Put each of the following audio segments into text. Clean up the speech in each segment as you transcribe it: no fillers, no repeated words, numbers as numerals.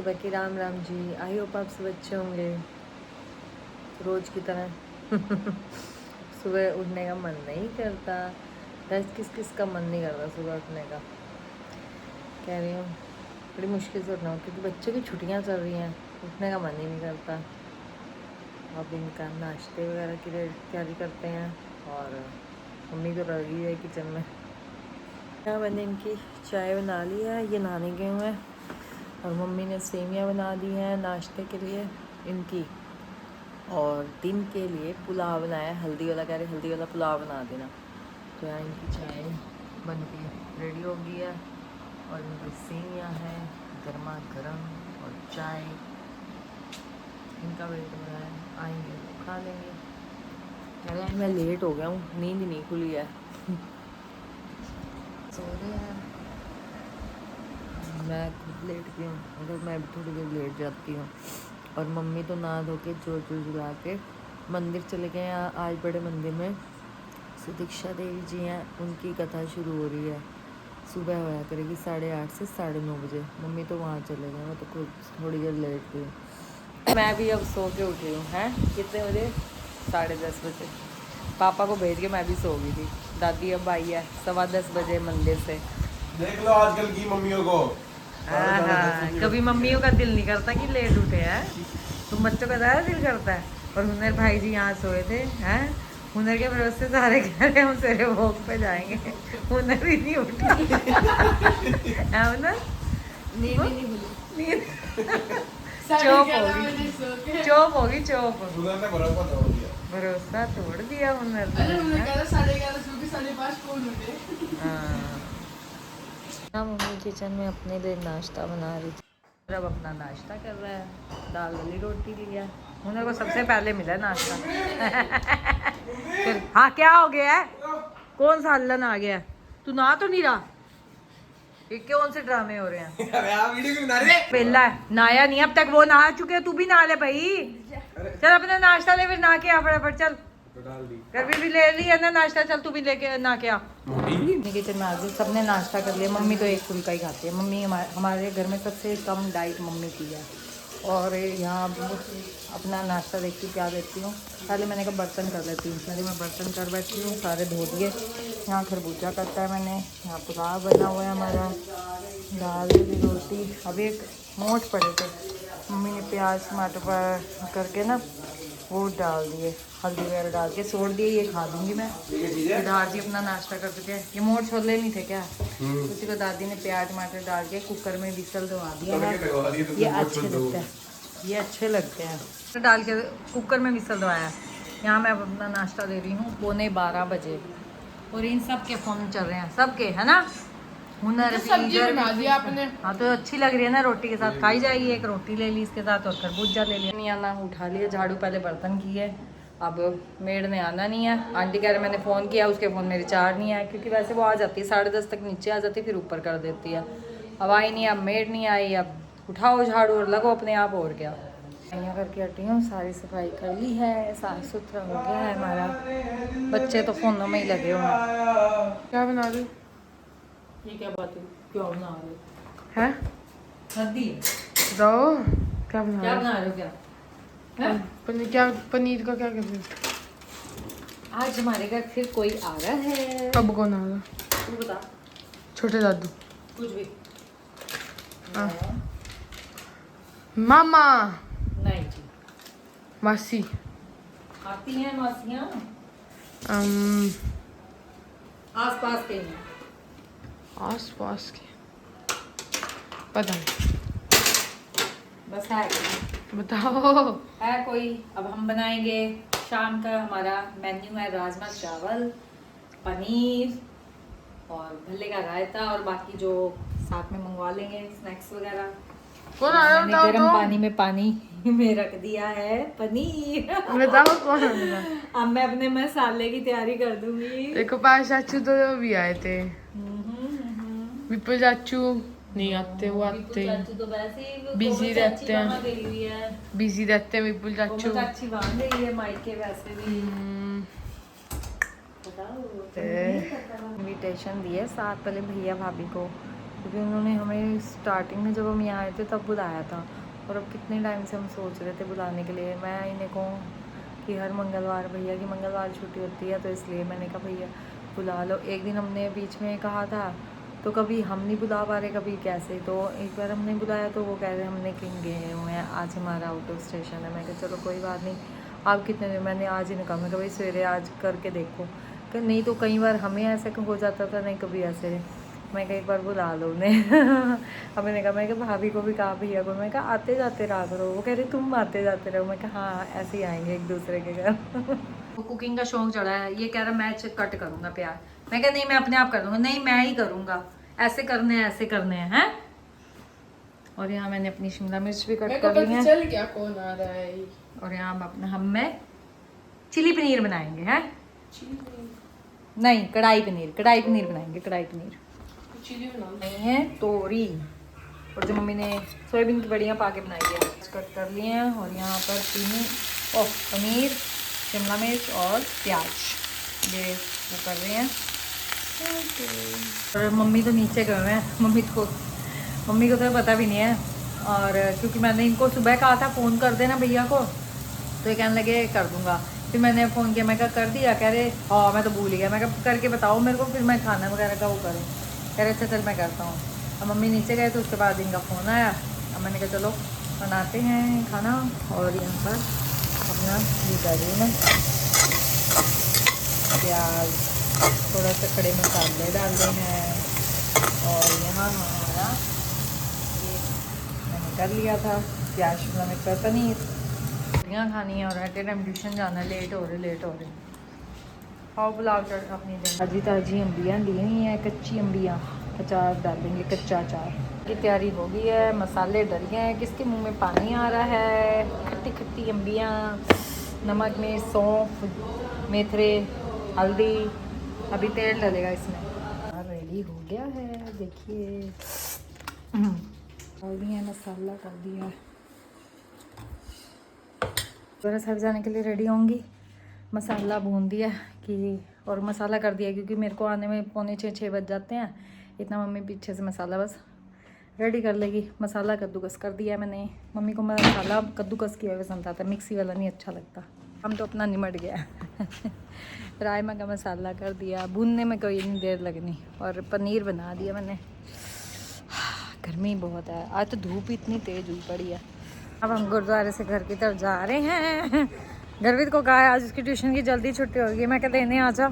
सुबह की Ram Ram ji. I hope आप सब अच्छे होंगे रोज़ की तरह। सुबह उठने का मन नहीं करता, बस किस किस का मन नहीं करता सुबह उठने का। कह रही हूँ बड़ी मुश्किल से उठना हो क्योंकि बच्चों की छुट्टियाँ चल रही हैं, उठने का मन ही नहीं करता। अब इनका नाश्ते वगैरह की तैयारी करते हैं और मम्मी तो लगी है किचन में। यहाँ मैंने इनकी चाय बना ली है, ये नहाने गए हुए हैं और मम्मी ने सेवियाँ बना दी हैं नाश्ते के लिए इनकी, और दिन के लिए पुलाव बनाया है हल्दी वाला। कह रहे हल्दी वाला पुलाव बना देना। तो यहाँ इनकी चाय बन के रेडी हो गई है और इनकी सेवियाँ हैं गर्मा गर्म और चाय। इनका वेट हो रहा है, आएंगे तो खा लेंगे। कह रहे हैं मैं लेट हो गया हूँ, नींद नहीं खुली है। सो रहे हैं, मैं खुद लेट गई हूँ, मतलब मैं भी थोड़ी देर लेट जाती हूँ। और मम्मी तो नहा धो के जोर जोर जला के मंदिर चले गए हैं। आज बड़े मंदिर में सुदीक्षा देवी जी हैं, उनकी कथा शुरू हो रही है। सुबह होया करेगी 8:30 से 9:30 बजे। मम्मी तो वहाँ चले गए, मैं तो खुद थोड़ी देर लेट गई। मैं भी अब सो के उठी हूँ। हैं कितने बजे? 10:30 बजे। पापा को भेज के मैं भी सो गई थी। दादी अब आई है 10:15 बजे मंदिर से। देख लो आजकल की मम्मियों को। कभी मम्मियों का दिल नहीं करता कि लेट उठे हैं। तुम बच्चों का ज़्यादा दिल करता है। और हुनर भाई जी यहाँ सोए थे हैं, हुनर के भरोसे सारे कह रहे हम तेरे वॉक पे जाएंगे। हुनर ही नहीं उठा है हुनर। नींद चौप होगी, चौप होगी, चौप। भरोसा तोड़ दिया हुनर ने। हाँ मम्मी किचन में अपने लिए नाश्ता बना रही थी। अब अपना नाश्ता कर रहा है, दाल वाली रोटी लिया। उन्हें को सबसे पहले मिला नाश्ता। फिर हाँ क्या हो गया है? कौन सा हल्लन आ गया? तू ना तो नहीं रहा? ये कौन से ड्रामे हो रहे हैं? पहला नहाया नहीं अब तक, वो नहा चुके हैं, तू भी नहा ले भाई। चल अपना नाश्ता ले, फिर नहा के आ फटाफट। चल गर्मी भी ले ली है ना नाश्ता, चल तू भी लेके ना क्या। किचन में आ गई, सबने नाश्ता कर लिया। मम्मी तो एक फुल्का ही खाती है। मम्मी हमारे घर में सबसे कम डाइट मम्मी की है। और यहाँ अपना नाश्ता देखती क्या देती हूँ। पहले मैंने कहा बर्तन कर लेती हूँ, पहले मैं बर्तन कर बैठी हूँ, सारे धो दिए। यहाँ खरबूजा कटता है मैंने, यहाँ पुलाव बना हुआ है हमारा, दाल वाली रोटी। अभी एक मोठ पड़े थे, मम्मी ने प्याज टमाटर पर करके ना वो डाल दिए, हल्दी वगैरह डाल के छोड़ दिए। ये खा दूंगी मैं। दादी जी अपना नाश्ता कर चुके हैं। ये मोठ छोले नहीं थे क्या? उसी को दादी ने प्याज टमाटर डाल के कुकर में विसल दवा दिया है। ये अच्छे लगते हैं, ये अच्छे लगते हैं। डाल के कुकर में विसल दवाया। यहाँ मैं अपना नाश्ता दे रही हूँ 11:15 बजे और इन सब के फ़ोन चल रहे हैं, सबके है ना। हुनर सब्जी बना दिया आपने। हाँ तो अच्छी लग रही है ना, रोटी के साथ खाई जाएगी। एक रोटी ले ली इसके साथ और खरबूजा ले लिया। नहीं आना उठा लिया, झाड़ू पहले बर्तन किए। अब मेड ने आना नहीं है। आंटी कह रहे मैंने फ़ोन किया, उसके फ़ोन में रिचार्ज नहीं है, क्योंकि वैसे वो आ जाती है 10:30 तक, नीचे आ जाती है फिर ऊपर कर देती है। अब आई नहीं, अब मेड नहीं आई। अब उठाओ झाड़ू और लगो अपने आप। और क्या यहाँ करके हटी हूँ, सारी सफाई कर ली है, साफ सुथरा हो गया है हमारा। बच्चे तो फ़ोनों में ही लगे हुए हैं। क्या बना रही? ये क्या बात है? क्या बना रहे हो? है हल्दी बताओ क्या बना क्या रही? बना रहे हो? क्या पनीर का क्या कर रही हो? आज हमारे घर फिर कोई आ रहा है। कब कौन आ रहा? तू बता। छोटे दादू। कुछ भी हाँ। मामा नहीं जी। मासी आती हैं मासियाँ, अम, आस पास के हैं। आस पास के पता नहीं, बस है कोई। बताओ। है कोई। अब हम बनाएंगे शाम का, हमारा मेन्यू है राजमा चावल, पनीर और भल्ले का रायता, और बाकी जो साथ में मंगवा लेंगे स्नैक्स वगैरह। कौन आ रहा है मैंने बताओ गर्म तो। पानी में रख दिया है पनीर। बताओ कौन आ रहा है? अब मैं अपने मसाले की तैयारी कर दूंगी। देखो पास चाचू तो भी आए थे। विपुल चाचू नहीं आते, वो आते चाचू तो वैसे ही बिजी रहते हैं, गई हुई है। बिजी रहते हैं विपुल चाचू। चाची वहाँ गई है मायके वैसे भी। इनविटेशन दिए साथ पहले भैया भाभी को, क्योंकि उन्होंने हमें स्टार्टिंग में जब हम यहाँ आए थे तब बुलाया था, और अब कितने टाइम से हम सोच रहे थे बुलाने के लिए। मैं इन्हें कहूँ कि हर मंगलवार भैया की मंगलवार छुट्टी होती है, तो इसलिए मैंने कहा भैया बुला लो। एक दिन हमने बीच में कहा था, तो कभी हम नहीं बुला पा रहे, कभी कैसे, तो एक बार हमने बुलाया तो वो कह रहे हमने कहीं गए हुए हैं, आज हमारा आउट ऑफ स्टेशन है। मैं कहा चलो कोई बात नहीं, आप कितने दिन, मैंने आज ही निकाला, मैं कहा भाई सवेरे आज करके देखो, कि नहीं तो कई बार हमें ऐसे हो जाता था, नहीं कभी ऐसे। मैं कई बार बुला लो उन्हें अब मैंने कहा, मैं कहा भाभी को भी कहा, भैया को, मैं कहा आते जाते रहा करो। वो कह रही तुम आते जाते रहो। मैं कहा हाँ ऐसे ही आएंगे एक दूसरे के घर वो कुकिंग का शौक चढ़ा है, ये कह रहा मैं कट करूँगा प्याज। मैं कहा नहीं मैं अपने आप कर दूँगा, नहीं मैं ही करूँगा, ऐसे करने हैं ऐसे करने हैं। और यहाँ मैंने अपनी शिमला मिर्च भी कट कर ली है। चल गया कौन आ रहा है। और यहाँ हम में चिली पनीर बनाएंगे हैं, नहीं कढ़ाई पनीर बनाएंगे, कढ़ाई पनीर चिली नहीं है तोरी, और जो मम्मी ने सोयाबीन की बड़ियाँ पा के बनाई है, कट कर लिए हैं। और यहाँ पर पनीर, शिमला मिर्च और प्याज ये वो कर रहे हैं। और मम्मी तो नीचे गए हुए हैं, मम्मी को तो पता भी नहीं है। और क्योंकि मैंने इनको सुबह कहा था फ़ोन कर देना भैया को, तो ये कहने लगे कर दूंगा। फिर मैंने फ़ोन किया, मैं कहा कर दिया, कह रहे हाँ मैं तो भूल गया। मैं कहा करके बताओ मेरे को, फिर मैं खाना वगैरह का वो करूँ। कह रहे अच्छा चल मैं करता हूँ। अब मम्मी नीचे गए तो उसके बाद इनका फ़ोन आया। अब मैंने कहा चलो बनाते हैं खाना। और यहाँ पर अपना ये कर रही हूँ मैं प्याज, थोड़ा सा खड़े मसाले डालते हैं। और यहाँ हमारा ये मैंने कर लिया था प्याज शिमला मिर्च और पनीर। यहाँ खानी है और एट ए टाइम ट्यूशन जाना है, लेट हो रहे खाओ पुलाव अपनी ताजी ताजी अम्बियाँ ली हुई हैं, कच्ची अम्बियाँ, अचार डालेंगे, कच्चा अचार की तैयारी हो गई है। मसाले डल गए हैं, किसके मुंह में पानी आ रहा है। खट्टी खट्टी अम्बियाँ, नमक में सौंफ, मेथरे, हल्दी, अभी तेल डलेगा इसमें। रेडी हो गया है देखिए, डाल दिया मसाला, कर दिया। दोबारा सब जाने के लिए रेडी होंगी, मसाला भून दिया कि और मसाला कर दिया, क्योंकि मेरे को आने में 5:45-6 बज जाते हैं। इतना मम्मी पीछे से मसाला बस रेडी कर लेगी। मसाला कद्दूकस कर दिया मैंने। मम्मी को मसाला कद्दूकस किया पसंद आता है, मिक्सी वाला नहीं अच्छा लगता। हम तो अपना निमट गया राजमा का मसाला कर दिया, भूनने में कोई नहीं देर लगनी। और पनीर बना दिया मैंने। गर्मी बहुत है आज तो, धूप इतनी तेज़ हुई पड़ी है। अब हम गुरुद्वारे से घर की तरफ जा रहे हैं। गर्वित को कहा है आज उसकी ट्यूशन की जल्दी छुट्टी होगी, मैं क्या देने आ जा,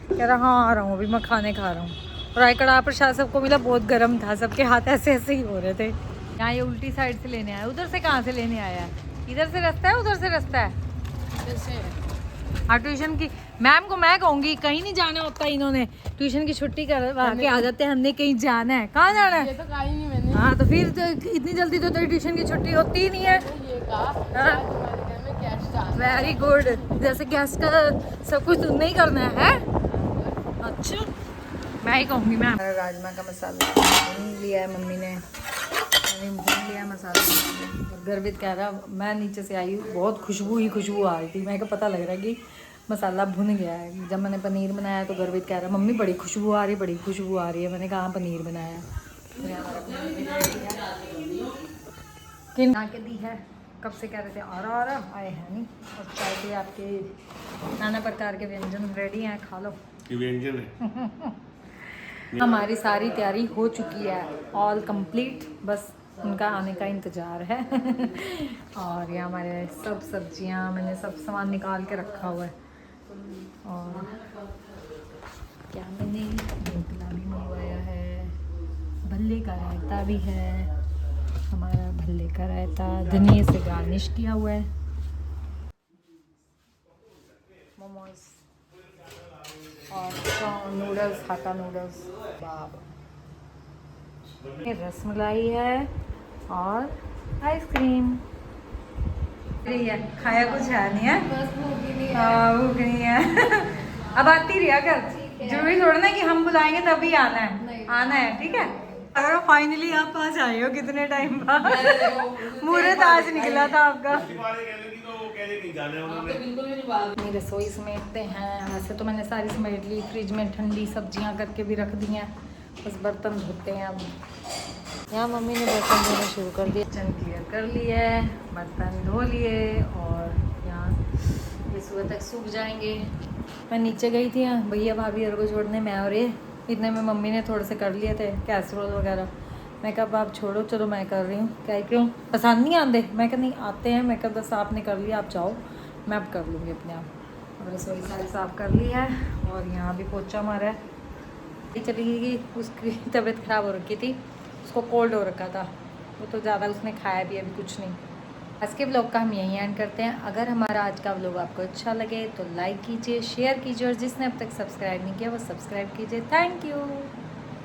कह रहा हाँ आ रहा हूँ, अभी मैं खाने खा रहा हूँ। और आई कड़ा प्रसाद सबको मिला, बहुत गर्म था, सबके हाथ ऐसे ऐसे ही हो रहे थे। यहाँ ये उल्टी साइड से लेने आया, उधर से कहाँ से लेने आया है? इधर से रास्ता है उधर से रास्ता है? हाँ ट्यूशन की मैम को मैं कहूँगी, कहीं नहीं जाना होता, इन्होंने ट्यूशन की छुट्टी करवा के आ जाते हैं। हमने कहीं जाना है, कहाँ जाना है? ये तो कहा ही नहीं मैंने। हाँ तो फिर तो इतनी जल्दी तो तेरी ट्यूशन की छुट्टी होती ही नहीं है। ये कहा वेरी गुड, जैसे गैस का सब कुछ तुमने ही करना है? अच्छा मैं ही कहूँगी। मैं राजमा का मसाला भून लिया है मम्मी ने, भून लिया मसाला। और गर्वित कह रहा, मैं नीचे से आई हूँ, बहुत खुशबू आ रही थी। मैं को पता लग रहा है कि मसाला भुन गया है। जब मैंने पनीर बनाया तो गर्वित कह रहा मम्मी बड़ी खुशबू आ रही है। मैंने कहा पनीर बनाया। किन के दी है, कब से कह रहे थे आ रहा आए हैं नहीं। और चाय के लिए आपके नाना प्रकार के व्यंजन रेडी हैं, खा लो। व्यंजन है हमारी सारी तैयारी हो चुकी है, ऑल कंप्लीट, बस उनका आने का इंतज़ार है। और ये हमारे सब सब्जियां, मैंने सब सामान निकाल के रखा हुआ है। और क्या मैंने ढोकला भी मंगवाया है, भल्ले का रायता भी है, हमारा भल्ले का रायता धनिया से गार्निश किया हुआ है। मोमोज और नूडल्स, हाका नूडल्स, बाब, ये रसमलाई है और आइसक्रीम। खाया कुछ है नहीं है, भूख नहीं है। अब आती रिया कर, जरूरी थोड़ा ना कि हम बुलाएंगे तभी आना है, आना है ठीक है। अगर फाइनली आप पास आए हो कितने टाइम बाद, मुहूर्त आज निकला था आपका। अपनी रसोई समेटते हैं। वैसे तो मैंने सारी समेट ली, फ्रिज में ठंडी सब्जियां करके भी रख दी हैं, बस बर्तन धोते हैं अब। यहाँ मम्मी ने बर्तन धोना शुरू कर दिया। किचन क्लियर कर लिया है, बर्तन धो लिए और यहाँ ये सुबह तक सूख जाएंगे। मैं नीचे गई थी यहाँ भैया भाभी और को छोड़ने, मैं और ये इतने में मम्मी ने थोड़े से कर लिए थे कैसरोल वगैरह। मैं कहा आप छोड़ो, चलो मैं कर रही हूँ। क्या क्यों पसंद नहीं आते? मैं कहा नहीं आते हैं। मैं कहा बस आपने कर लिया, आप जाओ, मैं अब कर लूँगी अपने आप। और रसोई सारी साफ़ कर ली है और यहाँ भी पोछा मारा है। चली गई, उसकी तबीयत ख़राब हो रखी थी, उसको कोल्ड हो रखा था, वो तो ज़्यादा उसने खाया भी अभी कुछ नहीं। आज के ब्लॉग का हम यहीं एंड करते हैं। अगर हमारा आज का ब्लॉग आपको अच्छा लगे तो लाइक कीजिए, शेयर कीजिए और जिसने अब तक सब्सक्राइब नहीं किया वो सब्सक्राइब कीजिए। Thank you.